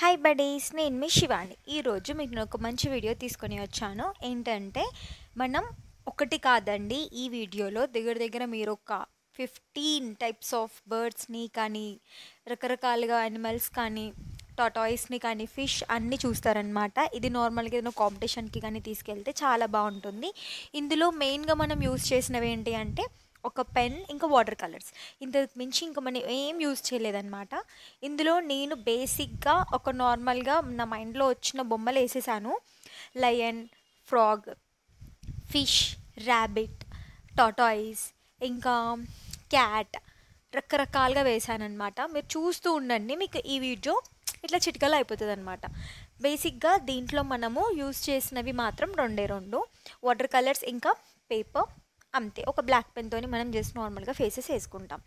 Hi buddies, నేను మీ శివాని. ఈరోజు మీకు నేను ఒక మంచి వీడియో తీసుకొని వచ్చాను. ఏంటంటే మనం ఒకటి కాదండి, ఈ వీడియోలో దగ్గర దగ్గర మీరు ఒక 15 టైప్స్ ఆఫ్ బర్డ్స్ని కానీ, రకరకాలుగా యానిమల్స్ కానీ, టాటాయిస్ని కానీ, ఫిష్ అన్నీ చూస్తారనమాట. ఇది నార్మల్గా ఏదైనా కాంపిటీషన్కి కానీ తీసుకెళ్తే చాలా బాగుంటుంది. ఇందులో మెయిన్గా మనం యూస్ చేసినవి ఏంటి అంటే ఒక పెన్, ఇంకా వాటర్ కలర్స్. ఇంతకు మించి ఇంకా మనం ఏం యూజ్ చేయలేదన్నమాట. ఇందులో నేను బేసిక్గా ఒక నార్మల్గా నా మైండ్లో వచ్చిన బొమ్మలు వేసేసాను. Lion, frog, fish, rabbit, tortoise, ఇంకా క్యాట్, రకరకాలుగా వేసానమాట. మీరు చూస్తూ ఉండండి, మీకు ఈ వీడియో ఇట్లా చిటికలో అయిపోతుంది అనమాట. బేసిక్గా దీంట్లో మనము యూజ్ చేసినవి మాత్రం రెండే రెండు, వాటర్ కలర్స్ ఇంకా పేపర్, అంతే. ఒక బ్లాక్ పెన్తోని మనం జస్ట్ నార్మల్గా ఫేసెస్ వేసుకుంటాం.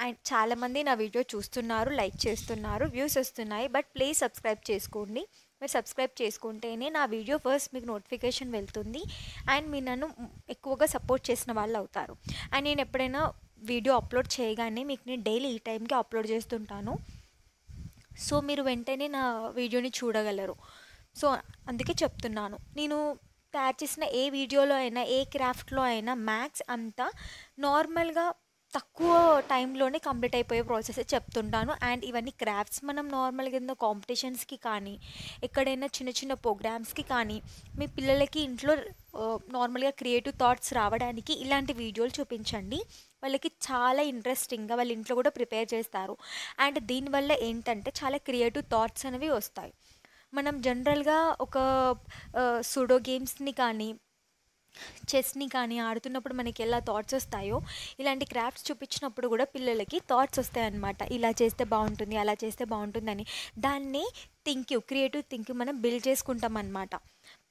అండ్ చాలామంది నా వీడియో చూస్తున్నారు, లైక్ చేస్తున్నారు, వ్యూస్ వస్తున్నాయి. బట్ ప్లీజ్ సబ్స్క్రైబ్ చేసుకోండి. మీరు సబ్స్క్రైబ్ చేసుకుంటేనే నా వీడియో ఫస్ట్ మీకు నోటిఫికేషన్ వెళ్తుంది అండ్ మీరు నన్ను ఎక్కువగా సపోర్ట్ చేసిన వాళ్ళు అవుతారు. అండ్ నేను ఎప్పుడైనా వీడియో అప్లోడ్ చేయగానే మీకు నేను డైలీ ఈ టైంకి అప్లోడ్ చేస్తుంటాను. సో మీరు వెంటనే నా వీడియోని చూడగలరు. సో అందుకే చెప్తున్నాను. నేను తయారు చేసిన ఏ వీడియోలో అయినా, ఏ క్రాఫ్ట్లో అయినా మ్యాథ్స్ అంతా నార్మల్గా తక్కువ టైంలోనే కంప్లీట్ అయిపోయే ప్రాసెస్ చెప్తుంటాను. అండ్ ఇవన్నీ క్రాఫ్ట్స్ మనం నార్మల్గా ఏదైనా కాంపిటీషన్స్కి కానీ, ఎక్కడైనా చిన్న చిన్న ప్రోగ్రామ్స్కి కానీ, మీ పిల్లలకి ఇంట్లో నార్మల్గా క్రియేటివ్ థాట్స్ రావడానికి ఇలాంటి వీడియోలు చూపించండి. వాళ్ళకి చాలా ఇంట్రెస్టింగ్గా వాళ్ళ ఇంట్లో కూడా ప్రిపేర్ చేస్తారు. అండ్ దీనివల్ల ఏంటంటే చాలా క్రియేటివ్ థాట్స్ అనేవి వస్తాయి. మనం జనరల్గా ఒక సూడో గేమ్స్ని కానీ, చెస్ని కానీ ఆడుతున్నప్పుడు మనకి ఎలా థాట్స్ వస్తాయో, ఇలాంటి క్రాఫ్ట్స్ చూపించినప్పుడు కూడా పిల్లలకి థాట్స్ వస్తాయన్నమాట. ఇలా చేస్తే బాగుంటుంది, అలా చేస్తే బాగుంటుందని. దాన్ని క్రియేటివ్ థింకింగ్ మనం బిల్డ్ చేసుకుంటాం అన్నమాట.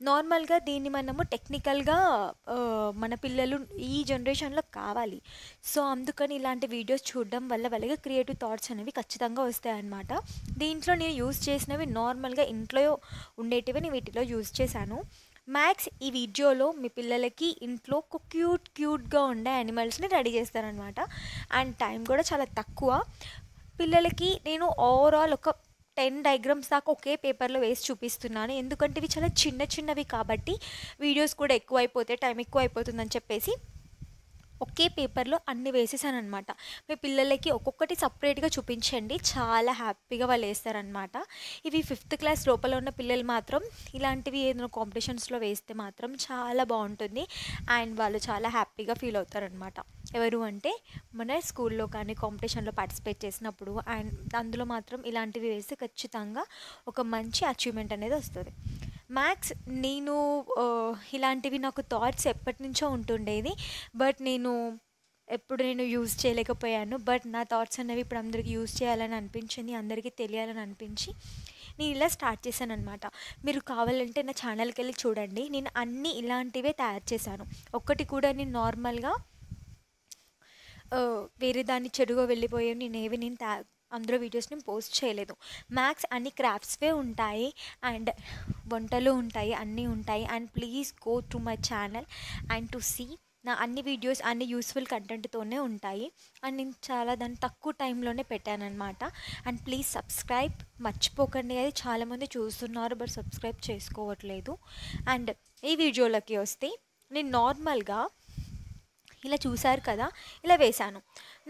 నార్మల్గా దీన్ని మనము టెక్నికల్గా మన పిల్లలు ఈ జనరేషన్లో కావాలి. సో అందుకని ఇలాంటి వీడియోస్ చూడడం వల్ల వాళ్ళకి క్రియేటివ్ థాట్స్ అనేవి ఖచ్చితంగా వస్తాయన్నమాట. దీంట్లో నేను యూజ్ చేసినవి నార్మల్గా ఇంట్లో ఉండేటివి నేను వీటిలో యూజ్ చేశాను. మ్యాక్స్ ఈ వీడియోలో మీ పిల్లలకి ఇంట్లో ఒక క్యూట్గా ఉండే యానిమల్స్ని రెడీ చేస్తారనమాట. అండ్ టైం కూడా చాలా తక్కువ. పిల్లలకి నేను ఓవరాల్ ఒక 10 డయాగ్రామ్స్ దాకా ఒకే పేపర్లో వేసి చూపిస్తున్నాను. ఎందుకంటే ఇవి చాలా చిన్నవి కాబట్టి వీడియోస్ కూడా ఎక్కువ అయిపోతే టైం ఎక్కువ అయిపోతుందని చెప్పేసి ఒకే పేపర్లో అన్ని వేసేసాను అనమాట. మీ పిల్లలకి ఒక్కొక్కటి సపరేట్గా చూపించండి, చాలా హ్యాపీగా వాళ్ళు వేస్తారనమాట. ఇవి 5th క్లాస్ లోపల ఉన్న పిల్లలు మాత్రం ఇలాంటివి ఏదైనా కాంపిటీషన్స్లో వేస్తే మాత్రం చాలా బాగుంటుంది అండ్ వాళ్ళు చాలా హ్యాపీగా ఫీల్ అవుతారనమాట. ఎవరు అంటే మన స్కూల్లో కానీ కాంపిటీషన్లో పార్టిసిపేట్ చేసినప్పుడు. అండ్ అందులో మాత్రం ఇలాంటివి వేస్తే ఖచ్చితంగా ఒక మంచి అచీవ్మెంట్ అనేది వస్తుంది. మ్యాథ్స్ నేను ఇలాంటివి నాకు థాట్స్ ఎప్పటి నుంచో ఉంటుండేది. బట్ నేను యూజ్ చేయలేకపోయాను. బట్ నా థాట్స్ అనేవి ఇప్పుడు అందరికీ యూజ్ చేయాలని అనిపించింది, అందరికీ తెలియాలని అనిపించి నేను ఇలా స్టార్ట్ చేశాను అనమాట. మీరు కావాలంటే నా ఛానల్కి వెళ్ళి చూడండి, నేను అన్నీ ఇలాంటివే తయారు చేశాను. ఒక్కటి కూడా నేను నార్మల్గా వేరే దాన్ని చెడుగా వెళ్ళిపోయాను నేను అందులో వీడియోస్ నేను పోస్ట్ చేయలేదు. మ్యాక్స్ అన్ని క్రాఫ్ట్స్వే ఉంటాయి అండ్ వంటలు ఉంటాయి, అన్నీ ఉంటాయి. And please go to my channel and to see నా అన్ని వీడియోస్ అన్ని యూస్ఫుల్ కంటెంట్తోనే ఉంటాయి. అండ్ నేను చాలా దాన్ని తక్కువ టైంలోనే పెట్టానన్నమాట. అండ్ ప్లీజ్ సబ్స్క్రైబ్ మర్చిపోకండి. అది చాలామంది చూస్తున్నారు బట్ సబ్స్క్రైబ్ చేసుకోవట్లేదు. అండ్ ఈ వీడియోలోకి వస్తే నేను నార్మల్గా ఇలా చూసారు కదా, ఇలా వేశాను.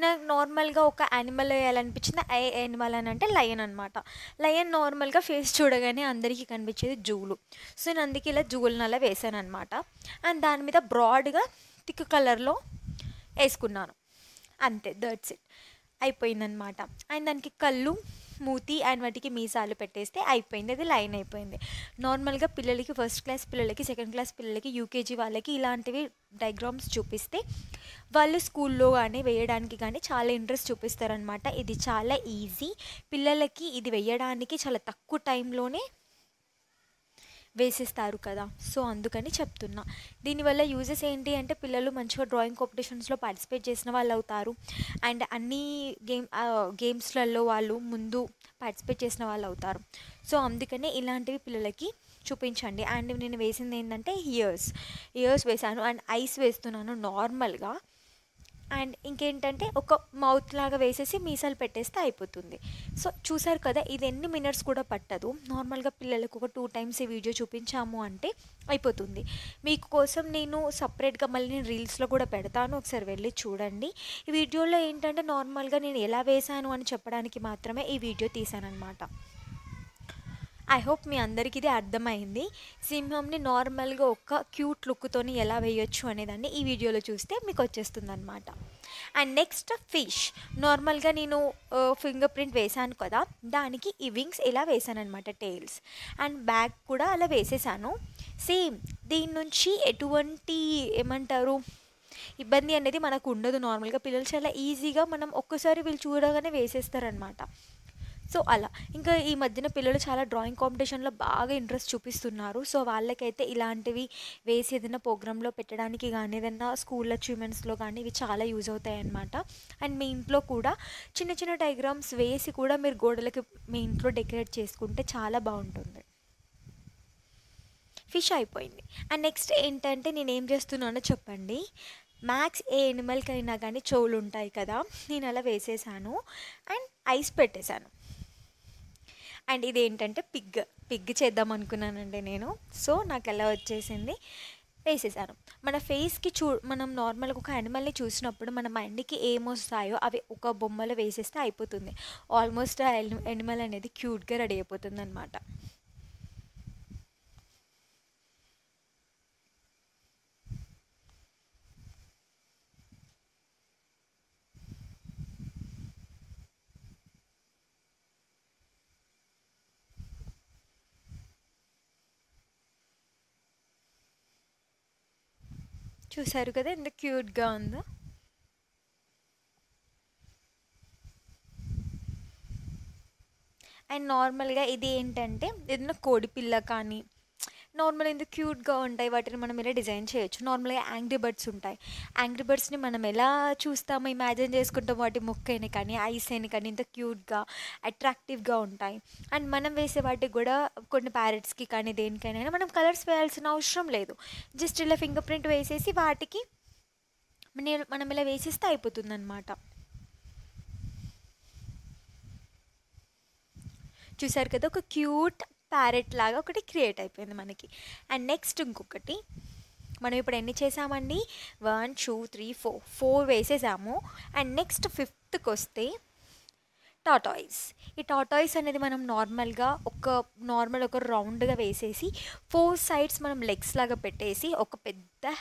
నాకు నార్మల్గా ఒక యానిమల్ వేయాలనిపించింది. ఏ యానిమల్ అని అంటే లయన్ అనమాట. లయన్ నార్మల్గా ఫేస్ చూడగానే అందరికీ కనిపించేది జూలు. సో నేను అందుకే ఇలా జూలను అలా వేసాను అనమాట. అండ్ దాని మీద బ్రాడ్గా థిక్ కలర్లో వేసుకున్నాను. అంతే, దట్స్ ఇట్, అయిపోయిందనమాట. అండ్ దానికి కళ్ళు, మూతి అండ్ వాటికి మీసాలు పెట్టేస్తే అయిపోయింది, అది లైన్ అయిపోయింది. నార్మల్గా పిల్లలకి 1st క్లాస్ పిల్లలకి, 2nd క్లాస్ పిల్లలకి, యూకేజీ వాళ్ళకి ఇలాంటివి డయాగ్రామ్స్ చూపిస్తే వాళ్ళు స్కూల్లో కానీ వేయడానికి కానీ చాలా ఇంట్రెస్ట్ చూపిస్తారనమాట. ఇది చాలా ఈజీ, పిల్లలకి ఇది వేయడానికి చాలా తక్కువ టైంలోనే వేసేస్తారు కదా. సో అందుకని చెప్తున్నా. దీనివల్ల యూజెస్ ఏంటి అంటే పిల్లలు మంచిగా డ్రాయింగ్ కాంపిటీషన్స్లో పార్టిసిపేట్ చేసిన వాళ్ళు అవుతారు. అండ్ అన్ని గేమ్స్లలో వాళ్ళు ముందు పార్టిసిపేట్ చేసిన వాళ్ళు అవుతారు. సో అందుకనే ఇలాంటివి పిల్లలకి చూపించండి. అండ్ నేను వేసింది ఏంటంటే ఇయర్స్ వేసాను అండ్ ఐస్ వేస్తున్నాను నార్మల్గా. అండ్ ఇంకేంటంటే ఒక మౌత్ లాగా వేసేసి మీసాలు పెట్టేస్తే అయిపోతుంది. సో చూసారు కదా, ఇది ఎన్ని మినిట్స్ కూడా పట్టదు. నార్మల్గా పిల్లలకు ఒక 2 టైమ్స్ ఈ వీడియో చూపించాము అంటే అయిపోతుంది. మీకు కోసం నేను సపరేట్గా మళ్ళీ నేను రీల్స్లో కూడా పెడతాను, ఒకసారి వెళ్ళి చూడండి. ఈ వీడియోలో ఏంటంటే నార్మల్గా నేను ఎలా వేశాను అని చెప్పడానికి మాత్రమే ఈ వీడియో తీశాను అనమాట. ఐ హోప్ మీ అందరికీ ఇది అర్థమైంది. సింహంని నార్మల్గా ఒక క్యూట్ లుక్తోని ఎలా వేయొచ్చు అనేదాన్ని ఈ వీడియోలో చూస్తే మీకు వచ్చేస్తుంది అనమాట. And next fish. నార్మల్గా నేను ఫింగర్ ప్రింట్ వేశాను కదా, దానికి ఈ వింగ్స్ ఇలా వేసాను అనమాట, టెయిల్స్. అండ్ బ్యాక్ కూడా అలా వేసేసాను. సేమ్ దీని నుంచి ఎటువంటి ఏమంటారు ఇబ్బంది అనేది మనకు ఉండదు. నార్మల్గా పిల్లలు చాలా ఈజీగా మనం ఒక్కసారి వీళ్ళు చూడగానే వేసేస్తారనమాట. సో అలా ఇంకా ఈ మధ్యన పిల్లలు చాలా డ్రాయింగ్ కాంపిటీషన్లో బాగా ఇంట్రెస్ట్ చూపిస్తున్నారు. సో వాళ్ళకైతే ఇలాంటివి వేసి ఏదైనా ప్రోగ్రాంలో పెట్టడానికి కానీ, ఏదైనా స్కూల్ అచీవ్మెంట్స్లో కానీ ఇవి చాలా యూజ్ అవుతాయి అన్నమాట. అండ్ మీ ఇంట్లో కూడా చిన్న చిన్న డయాగ్రామ్స్ వేసి కూడా మీరు గోడలకి మీ ఇంట్లో డెకరేట్ చేసుకుంటే చాలా బాగుంటుంది. ఫిష్ అయిపోయింది. అండ్ నెక్స్ట్ ఏంటంటే నేను ఏం చేస్తున్నానో చెప్పండి. మ్యాక్స్ ఏ ఎనిమల్కైనా కానీ చెవులు ఉంటాయి కదా, నేను అలా వేసేసాను అండ్ ఐస్ పెట్టేశాను. అండ్ ఇదేంటంటే పిగ్ చేద్దాం అనుకున్నానండి నేను. సో నాకు ఎలా వచ్చేసింది, వేసేసాను. మన ఫేస్కి మనం నార్మల్గా ఒక యానిమల్ని చూసినప్పుడు మన మైండ్కి ఏమొస్తాయో అవి ఒక బొమ్మలో వేసేస్తే అయిపోతుంది. ఆల్మోస్ట్ ఆ యానిమల్ అనేది క్యూట్గా రెడీ అయిపోతుంది అనమాట. చూసారు కదా ఎంత క్యూట్గా ఉందో. అండ్ నార్మల్గా ఇది ఏంటంటే ఏదైనా కోడి పిల్ల కానీ నార్మల్ ఎందుకు క్యూట్గా ఉంటాయి, వాటిని మనం ఇలా డిజైన్ చేయొచ్చు. నార్మల్గా యాంగ్రీ బర్డ్స్ ఉంటాయి. యాంగ్రీ బర్డ్స్ని మనం ఎలా చూస్తామో ఇమాజిన్ చేసుకుంటాం, వాటి ముక్కు అయినా కానీ ఐస్ అయినా కానీ ఇంత క్యూట్గా అట్రాక్టివ్గా ఉంటాయి. అండ్ మనం వేసే వాటికి కూడా కొన్ని ప్యారెట్స్కి కానీ దేనికైనా మనం కలర్స్ వేయాల్సిన అవసరం లేదు. జస్ట్ ఇలా ఫింగర్ ప్రింట్ వేసేసి వాటికి మనం ఇలా వేసేస్తే అయిపోతుంది అనమాట. చూసారు కదా, ఒక క్యూట్ ప్యారెట్ లాగా ఒకటి క్రియేట్ అయిపోయింది మనకి. అండ్ నెక్స్ట్ ఇంకొకటి మనం ఇప్పుడు ఎన్ని చేసామండి, 1 2 3 4 వేసేసాము. అండ్ నెక్స్ట్ ఫిఫ్త్కి వస్తే టాటాయిస్. ఈ టాటాయిస్ అనేది మనం నార్మల్గా ఒక రౌండ్గా వేసేసి 4 సైడ్స్ మనం లెగ్స్ లాగా పెట్టేసి ఒక పెద్ద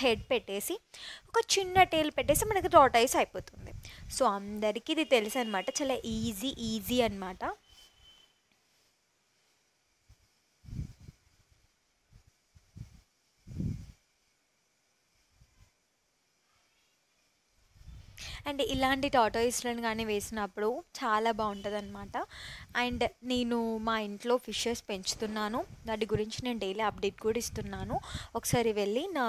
హెడ్ పెట్టేసి ఒక చిన్న టేల్ పెట్టేసి మనకి టాటాయిస్ అయిపోతుంది. సో అందరికీ ఇది తెలుసు అనమాట, చాలా ఈజీ అనమాట. అండ్ ఇలాంటి టాటాయిస్లను కానీ వేసినప్పుడు చాలా బాగుంటుంది అనమాట. అండ్ నేను మా ఇంట్లో ఫిషెస్ పెంచుతున్నాను, వాటి గురించి నేను డైలీ అప్డేట్ కూడా ఇస్తున్నాను. ఒకసారి వెళ్ళి నా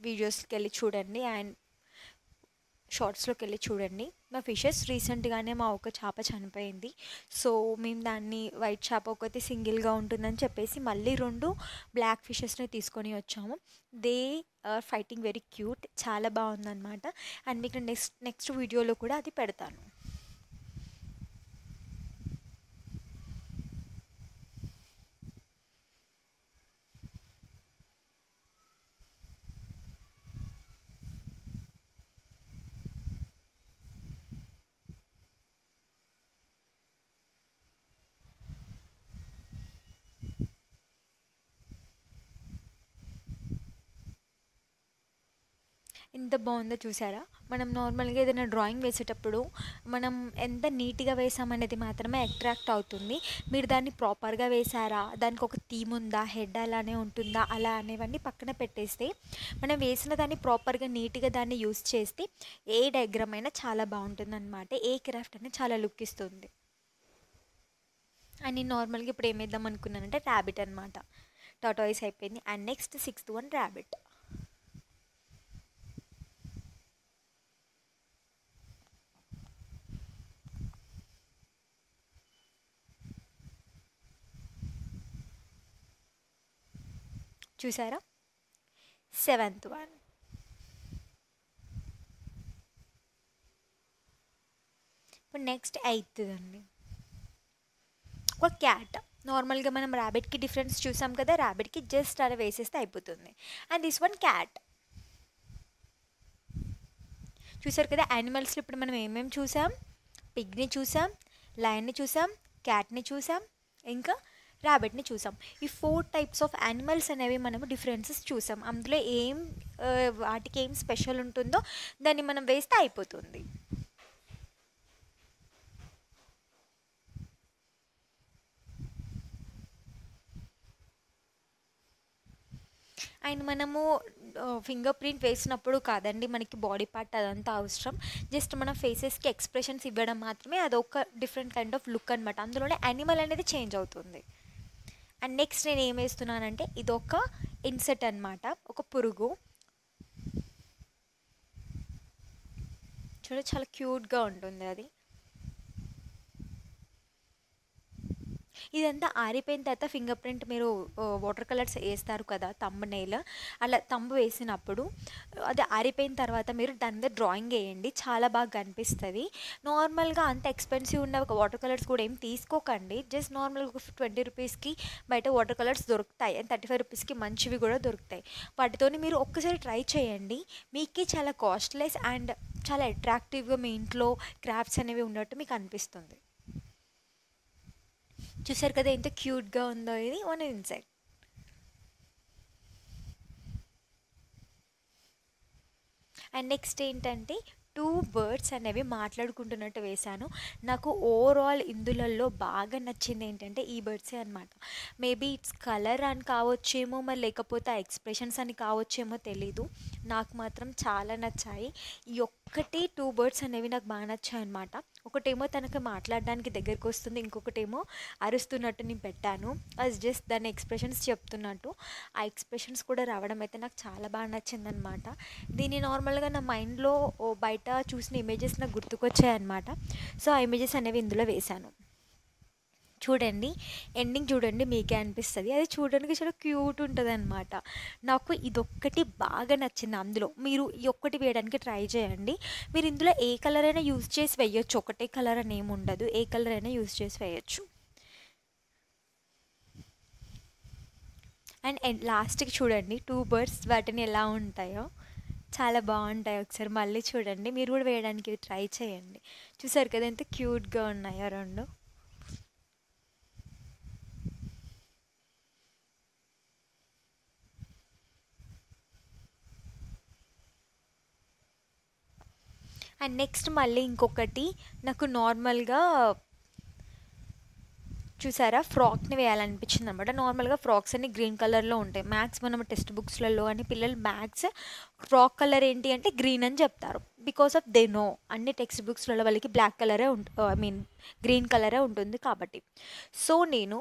వీడియోస్కి వెళ్ళి చూడండి అండ్ షార్ట్స్లోకి వెళ్ళి చూడండి. మా ఫిషెస్ రీసెంట్గానే మా ఒక చేప చనిపోయింది. సో మేము దాన్ని వైట్ చేప ఒకటి సింగిల్గా ఉంటుందని చెప్పేసి మళ్ళీ 2 బ్లాక్ ఫిషెస్ని తీసుకొని వచ్చాము. They are fighting very cute, చాలా బాగుందన్నమాట. అండ్ మీకు నెక్స్ట్ వీడియోలో కూడా అది పెడతాను. ఎంత బాగుందో చూసారా. మనం నార్మల్గా ఏదైనా డ్రాయింగ్ వేసేటప్పుడు మనం ఎంత నీట్గా వేసామనేది మాత్రమే అట్రాక్ట్ అవుతుంది. మీరు దాన్ని ప్రాపర్గా వేసారా, దానికి ఒక థీమ్ ఉందా, హెడ్ అలానే ఉంటుందా, అలా అనేవన్నీ పక్కన పెట్టేస్తే మనం వేసిన దాన్ని ప్రాపర్గా నీట్గా దాన్ని యూస్ చేస్తే ఏ డయాగ్రామ్ అయినా చాలా బాగుంటుంది అనమాట. ఏ క్రాఫ్ట్ అయినా చాలా లుక్ ఇస్తుంది. అండ్ నేను నార్మల్గా ఇప్పుడు ఏం వేద్దాం అనుకున్నానంటే ర్యాబిట్ అనమాట. టాటాయిస్ అయిపోయింది. And next 6th one rabbit. చూసారా, 7th వన్. ఇప్పుడు నెక్స్ట్ అవుతుందండి ఒక క్యాట్. నార్మల్గా మనం ర్యాబిట్కి డిఫరెన్స్ చూసాం కదా, ర్యాబిట్కి జస్ట్ అలా వేసేస్తే అయిపోతుంది. And this one cat. చూసారు కదా యానిమల్స్లో ఇప్పుడు మనం ఏమేమి చూసాం? పిగ్ని చూసాం, లయన్ని చూసాం, క్యాట్ని చూసాం, ఇంకా ర్యాబిట్ని చూసాం. ఈ 4 టైప్స్ ఆఫ్ యానిమల్స్ అనేవి మనము డిఫరెన్సెస్ చూసాం. అందులో వాటికి ఏం స్పెషల్ ఉంటుందో దాన్ని మనం వేస్తే అయిపోతుంది. అండ్ మనము ఫింగర్ ప్రింట్ వేసినప్పుడు కాదండి మనకి బాడీ పార్ట్ అదంతా అవసరం. జస్ట్ మన ఫేసెస్కి ఎక్స్ప్రెషన్స్ ఇవ్వడం మాత్రమే అదొక డిఫరెంట్ కైండ్ ఆఫ్ లుక్ అనమాట. అందులోనే యానిమల్ అనేది చేంజ్ అవుతుంది. అండ్ నెక్స్ట్ నేను ఏం వేస్తున్నానంటే ఇదొక ఇన్సెక్ట్ అనమాట, ఒక పురుగు. చూడ చాలా క్యూట్గా ఉంటుంది అది. ఇదంతా ఆరిపోయిన తర్వాత ఫింగర్ ప్రింట్ మీరు వాటర్ కలర్స్ వేస్తారు కదా తంబ్ నెయిల్, అలా తంబు వేసినప్పుడు అది ఆరిపోయిన తర్వాత మీరు దాని మీద డ్రాయింగ్ వేయండి, చాలా బాగా కనిపిస్తుంది. నార్మల్గా అంత ఎక్స్పెన్సివ్ ఉన్న వాటర్ కలర్స్ కూడా ఏం తీసుకోకండి. జస్ట్ నార్మల్గా 20 రూపీస్కి బయట వాటర్ కలర్స్ దొరుకుతాయి, అండ్ 35 రూపీస్కి మంచివి కూడా దొరుకుతాయి. వాటితోని మీరు ఒక్కసారి ట్రై చేయండి, మీకు చాలా కాస్ట్లెస్ అండ్ చాలా అట్రాక్టివ్గా మీ ఇంట్లో క్రాఫ్ట్స్ అనేవి ఉన్నట్టు మీకు అనిపిస్తుంది. చూసారు కదా ఎంత క్యూట్గా ఉందో ఇది వన్ ఇన్సెక్ట్. అండ్ నెక్స్ట్ ఏంటంటే 2 బర్డ్స్ అనేవి మాట్లాడుకుంటున్నట్టు వేశాను. నాకు ఓవరాల్ ఇందులలో బాగా నచ్చింది ఏంటంటే ఈ బర్డ్సే అనమాట. మేబీ ఇట్స్ కలర్ అని కావచ్చేమో, మరి లేకపోతే ఆ ఎక్స్ప్రెషన్స్ అని కావచ్చేమో తెలీదు, నాకు మాత్రం చాలా నచ్చాయి. ఈ ఒక్కటి 2 బర్డ్స్ అనేవి నాకు బాగా నచ్చాయి అనమాట. ఒకటేమో తనకు మాట్లాడడానికి దగ్గరికి వస్తుంది, ఇంకొకటేమో అరుస్తున్నట్టు నేను పెట్టాను, అది జస్ట్ దాని ఎక్స్ప్రెషన్స్ చెప్తున్నట్టు. ఆ ఎక్స్ప్రెషన్స్ కూడా రావడం అయితే నాకు చాలా బాగా నచ్చిందనమాట. దీన్ని నార్మల్గా నా మైండ్లో బయట చూసిన ఇమేజెస్ నాకు గుర్తుకొచ్చాయన్నమాట. సో ఆ ఇమేజెస్ అనేవి ఇందులో వేశాను. చూడండి, ఎండింగ్ చూడండి, మీకే అనిపిస్తుంది. అది చూడడానికి చాలా క్యూట్ ఉంటుంది అనమాట. నాకు ఇదొక్కటి బాగా నచ్చింది. అందులో మీరు ఈ ఒక్కటి వేయడానికి ట్రై చేయండి. మీరు ఇందులో ఏ కలర్ అయినా యూజ్ చేసి వేయచ్చు, ఒకటే కలర్ అని ఏమి ఉండదు, ఏ కలర్ అయినా యూజ్ చేసి వేయచ్చు. అండ్ లాస్ట్కి చూడండి 2 బర్డ్స్ వాటిని ఎలా ఉంటాయో, చాలా బాగుంటాయి. ఒకసారి మళ్ళీ చూడండి, మీరు కూడా వేయడానికి ట్రై చేయండి. చూసారు కదా ఎంత క్యూట్గా ఉన్నాయో రెండు. అండ్ నెక్స్ట్ మళ్ళీ ఇంకొకటి నాకు నార్మల్గా చూసారా ఫ్రాక్ని వేయాలనిపించింది అనమాట. నార్మల్గా ఫ్రాక్స్ అన్ని గ్రీన్ కలర్లో ఉంటాయి మ్యాథ్స్, మనం టెక్స్ట్ బుక్స్లలో అని పిల్లలు మ్యాథ్స్ ఫ్రాక్ కలర్ ఏంటి అంటే గ్రీన్ అని చెప్తారు. బికాస్ ఆఫ్ దే నో అన్ని టెక్స్ట్ బుక్స్లలో వాళ్ళకి బ్లాక్ కలరే గ్రీన్ కలరే ఉంటుంది కాబట్టి. సో నేను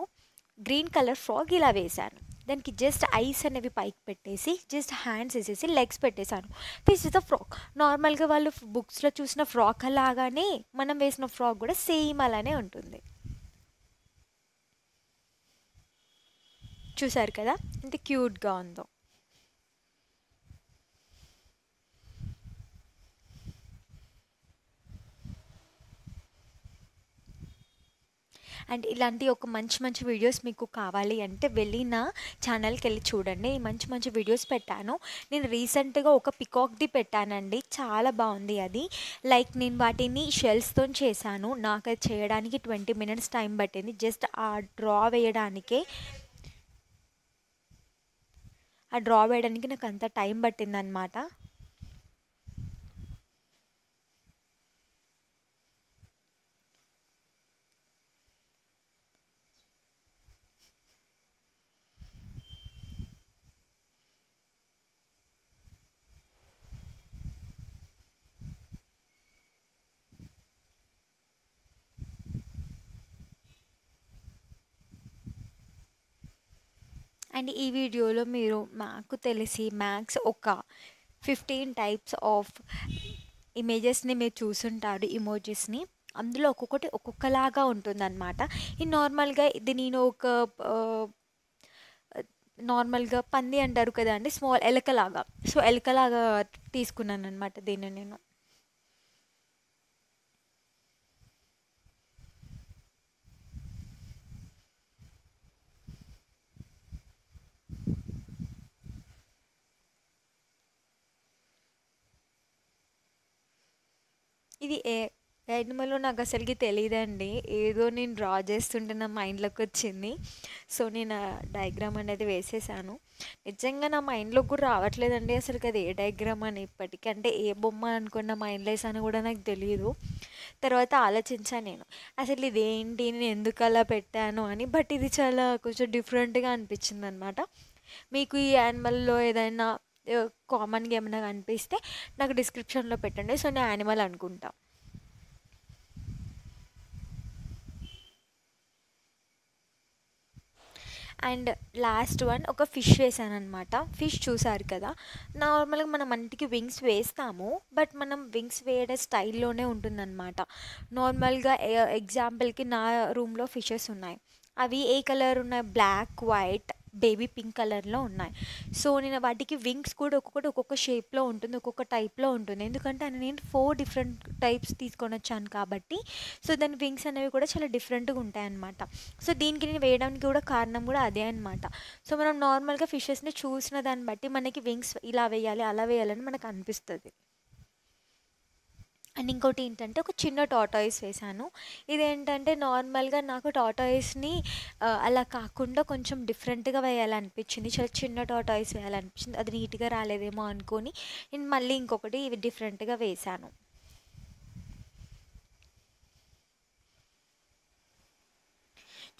గ్రీన్ కలర్ ఫ్రాక్ ఇలా వేశాను. దానికి జస్ట్ ఐస్ అనేవి పైకి పెట్టేసి జస్ట్ హ్యాండ్స్ వేసేసి లెగ్స్ పెట్టేశాను. This is the frock. నార్మల్గా వాళ్ళు బుక్స్లో చూసిన ఫ్రాక్ అలాగానే మనం వేసిన ఫ్రాక్ కూడా సేమ్ అలానే ఉంటుంది. చూసారు కదా ఎంత క్యూట్గా ఉందో. అండ్ ఇలాంటి ఒక మంచి మంచి వీడియోస్ మీకు కావాలి అంటే వెళ్ళి నా ఛానల్కి వెళ్ళి చూడండి, మంచి మంచి వీడియోస్ పెట్టాను. నేను రీసెంట్గా ఒక పికాక్ది పెట్టానండి, చాలా బాగుంది అది. లైక్ నేను వాటిని షెల్స్తో చేశాను, నాకు అది చేయడానికి 20 minutes టైం పట్టింది. జస్ట్ ఆ డ్రా వేయడానికే నాకు అంత టైం పట్టిందనమాట. అండ్ ఈ వీడియోలో మీరు నాకు తెలిసి మ్యాక్స్ ఒక 15 టైప్స్ ఆఫ్ ఇమేజెస్ని మీరు చూసుంటారు, ఇమోజెస్ని. అందులో ఒక్కొక్కటి ఒక్కొక్కలాగా ఉంటుందన్నమాట. ఈ నార్మల్గా ఇది నేను ఒక నార్మల్గా పంది అంటారు కదా అండి, స్మాల్ ఎలకలాగా, సో ఎలకలాగా తీసుకున్నాను అనమాట దీన్ని నేను. ఇది యానిమల్లో నాకు అసలుకి తెలియదండి. ఏదో నేను డ్రా చేస్తుంటే నా మైండ్లోకి వచ్చింది. సో నేను ఆ డయాగ్రామ్ అనేది వేసేసాను. నిజంగా నా మైండ్లోకి కూడా రావట్లేదండి అసలుకి అది ఏ డయాగ్రామ్ అని ఇప్పటికీ. అంటే ఏ బొమ్మ అనుకున్న మైండ్లో వేసాను కూడా నాకు తెలియదు. తర్వాత ఆలోచించాను నేను, అసలు ఇదేంటి, నేను ఎందుకు అలా పెట్టాను అని. బట్ ఇది చాలా కొంచెం డిఫరెంట్గా అనిపించింది అనమాట. మీకు ఈ యానిమల్లో ఏదైనా కామన్గా ఏమైనా కనిపిస్తే నాకు డిస్క్రిప్షన్లో పెట్టండి. సో నేను యానిమల్ అనుకుంటా. అండ్ లాస్ట్ వన్ ఒక ఫిష్ వేసాను అనమాట. ఫిష్ చూసారు కదా, నార్మల్గా మనం అంటికి వింగ్స్ వేస్తాము, బట్ మనం వింగ్స్ వేయడే స్టైల్లోనే ఉంటుందన్నమాట. నార్మల్గా ఎగ్జాంపుల్కి నా రూమ్లో ఫిషెస్ ఉన్నాయి. అవి ఏ కలర్ ఉన్నాయి, బ్లాక్, వైట్, బేబీ పింక్ కలర్లో ఉన్నాయి. సో నేను వాటికి వింగ్స్ కూడా ఒక్కొక్కటి ఒక్కొక్క షేప్లో ఉంటుంది, ఒక్కొక్క టైప్లో ఉంటుంది. ఎందుకంటే నేను 4 డిఫరెంట్ టైప్స్ తీసుకొని వచ్చాను కాబట్టి, సో దాని వింగ్స్ అనేవి కూడా చాలా డిఫరెంట్గా ఉంటాయి అన్నమాట. సో దీనికి నేను వేయడానికి కూడా కారణం కూడా అదే అనమాట. సో మనం నార్మల్గా ఫిషెస్ని చూసిన దాన్ని బట్టి మనకి వింగ్స్ ఇలా వేయాలి అలా వేయాలని మనకు అనిపిస్తుంది. అండ్ ఇంకోటి ఏంటంటే ఒక చిన్న టార్టాయిస్ వేసాను. ఇదేంటంటే నార్మల్గా నాకు టార్టాయిస్ని అలా కాకుండా కొంచెం డిఫరెంట్గా వేయాలనిపించింది. చాలా చిన్న టార్టాయిస్ వేయాలనిపించింది. అది నీట్గా రాలేదేమో అనుకొని నేను మళ్ళీ ఇంకొకటి ఇవి డిఫరెంట్గా వేసాను.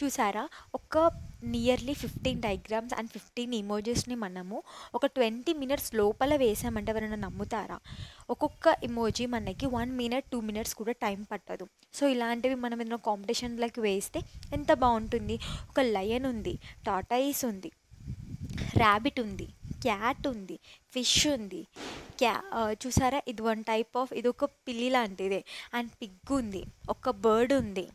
చూసారా, ఒక నియర్లీ 15 డయాగ్రామ్స్ అండ్ 15 ఇమోజెస్ని మనము ఒక 20 మినిట్స్ లోపల వేసామంటే ఎవరైనా నమ్ముతారా? ఒక్కొక్క ఇమోజీ మనకి 1 మినిట్ 2 మినిట్స్ కూడా టైం పట్టదు. సో ఇలాంటివి మనం ఏదైనా కాంపిటీషన్లోకి వేస్తే ఎంత బాగుంటుంది. ఒక లయన్ ఉంది, టార్టాయిస్ ఉంది, ర్యాబిట్ ఉంది, క్యాట్ ఉంది, ఫిష్ ఉంది, చూసారా ఇది వన్ టైప్ ఆఫ్, ఇది ఒక పిల్లి లాంటిదే. అండ్ పిగ్ ఉంది, ఒక బర్డ్ ఉంది,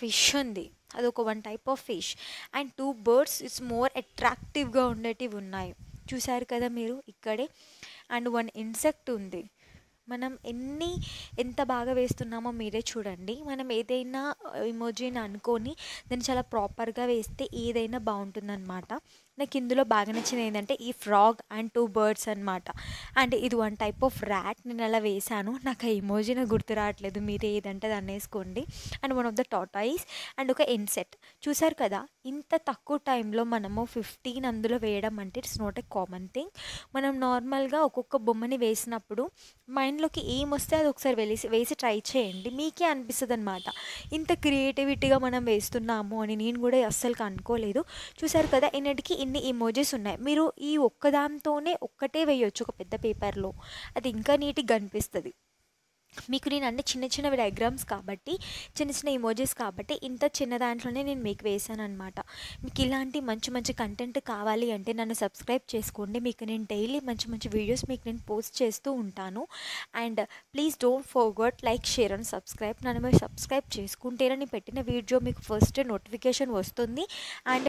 ఫిష్ ఉంది, అదొక one type of fish. And 2 birds it's more అట్రాక్టివ్గా ఉండేటివి ఉన్నాయి. చూసారు కదా మీరు ఇక్కడే. అండ్ 1 ఇన్సెక్ట్ ఉంది. మనం ఎంత బాగా వేస్తున్నామో మీరే చూడండి. మనం ఏదైనా ఇమోజీని అనుకొని దాన్ని చాలా ప్రాపర్గా వేస్తే ఏదైనా బాగుంటుందన్నమాట. నాకు ఇందులో బాగా నచ్చింది ఏంటంటే ఈ ఫ్రాగ్ అండ్ 2 బర్డ్స్ అనమాట. అండ్ ఇది వన్ టైప్ ఆఫ్ ర్యాట్. నేను అలా వేసాను, నాకు ఆ ఇమోజీ నాకు గుర్తు రావట్లేదు, మీరు ఏదంటే దాన్ని వేసుకోండి. And one of the tortoise and ఒక ఇన్సెక్ట్. చూసారు కదా, ఇంత తక్కువ టైంలో మనము 15 అందులో వేయడం అంటే it's not a common thing. మనం నార్మల్గా ఒక్కొక్క బొమ్మని వేసినప్పుడు మైండ్లోకి ఏం వస్తే అది ఒకసారి వేసి ట్రై చేయండి, మీకే అనిపిస్తుంది అనమాట ఇంత క్రియేటివిటీగా మనం వేస్తున్నాము అని. నేను కూడా అస్సలు అనుకోలేదు. చూసారు కదా, ఎన్నిటికి ఇన్ని ఇమోజెస్ ఉన్నాయి. మీరు ఈ ఒక్కదాంతోనే ఒక్కటే వేయొచ్చు ఒక పెద్ద పేపర్లో, అది ఇంకా నీట్గా కనిపిస్తుంది మీకు. నేను అన్ని చిన్న చిన్నవి డయాగ్రామ్స్ కాబట్టి, చిన్న చిన్న ఇమోజెస్ కాబట్టి ఇంత చిన్న దాంట్లోనే నేను మీకు వేసాను అనమాట. మీకు ఇలాంటి మంచి మంచి కంటెంట్ కావాలి అంటే నన్ను సబ్స్క్రైబ్ చేసుకోండి. మీకు నేను డైలీ మంచి మంచి వీడియోస్ మీకు నేను పోస్ట్ చేస్తూ ఉంటాను. And please don't forget like, share and subscribe. నన్ను మీరు సబ్స్క్రైబ్ చేసుకుంటేనే నేను పెట్టిన వీడియో మీకు ఫస్ట్ నోటిఫికేషన్ వస్తుంది. అండ్